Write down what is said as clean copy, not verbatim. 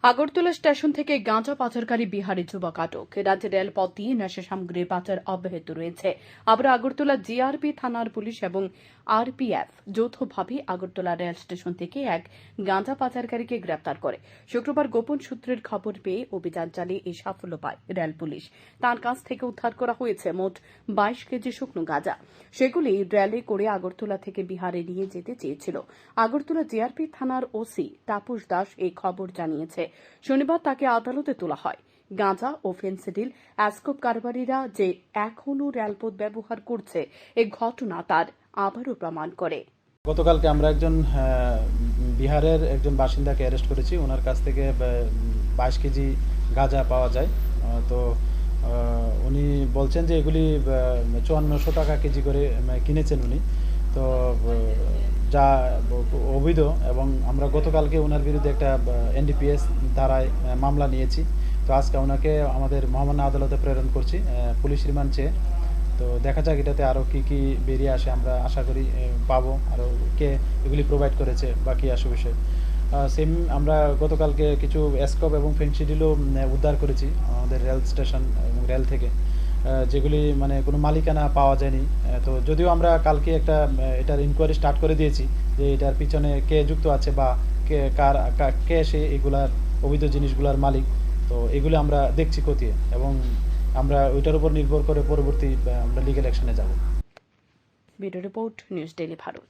Agartala station থেকে গাঁজা পাচারকারী বিহারি যুবক আটক। রাজ্যে রেলপথ দিয়ে নেশা সামগ্রীর পাচার অব্যাহত রয়েছে। আবার আগরতলা জিআরপি থানার পুলিশ এবং আরপিএফ যৌথভাবে আগরতলা রেল স্টেশন থেকে এক গাঁজা পাচারকারীকে গ্রেপ্তার করে। শুক্রবার গোপন সূত্রের খবর পেয়ে অভিযান চালিয়ে এই সাফল্য পায় রেল পুলিশ। তার কাছ থেকে উদ্ধার করা হয়েছে মোট 22 কেজি শুকনো গাঁজা। সেগুলি রেলে করে আগরতলা থেকে বিহারে নিয়ে যেতে চেয়েছিল। আগরতলা জিআরপি থানার ওসি তাপস দাস এই খবর জানিয়েছে। শনিবার তাকে আদালতে তোলা হয়। গাঁজা ও ফেন্সিডিল অ্যাসকোপ কারবারিরা যে এখনও রেলপথ ব্যবহার করছে এ ঘটনা তার আবারও প্রমাণ করে। গতকালকে আমরা একজন বিহারের একজন বাসিন্দাকে অ্যারেস্ট করেছি। ওনার কাছ থেকে 22 কেজি গাঁজা পাওয়া যায়। তো উনি বলছেন যে এগুলি 5400 টাকা কেজি করে কিনেছেন উনি। তো যা অবৈধ, এবং আমরা গতকালকে ওনার বিরুদ্ধে একটা এনডিপিএস ধারায় মামলা নিয়েছি। তো আজকে ওনাকে আমাদের মহামান্য আদালতে প্রেরণ করছি পুলিশ রিমান্ড চেয়ে। তো দেখা যাক এটাতে আরও কি বেরিয়ে আসে। আমরা আশা করি পাবো আরও কে এগুলি প্রোভাইড করেছে বা কী আসে বিষয়। সেম আমরা গতকালকে কিছু অ্যাসকোপ এবং ফেন্সিডিলও উদ্ধার করেছি আমাদের রেল স্টেশন এবং রেল থেকে, যেগুলি মানে কোনো মালিকানা পাওয়া যায়নি। তো যদিও আমরা কালকে একটা এটার ইনকোয়ারি স্টার্ট করে দিয়েছি যে এটার পিছনে কে যুক্ত আছে বা কে সে এগুলার অবৈধ জিনিসগুলার মালিক। তো এগুলো আমরা দেখছি খতিয়ে, এবং আমরা ওইটার উপর নির্ভর করে পরবর্তী আমরা লিগ্যাল অ্যাকশনে যাব। Bureau report, news daily Bharat.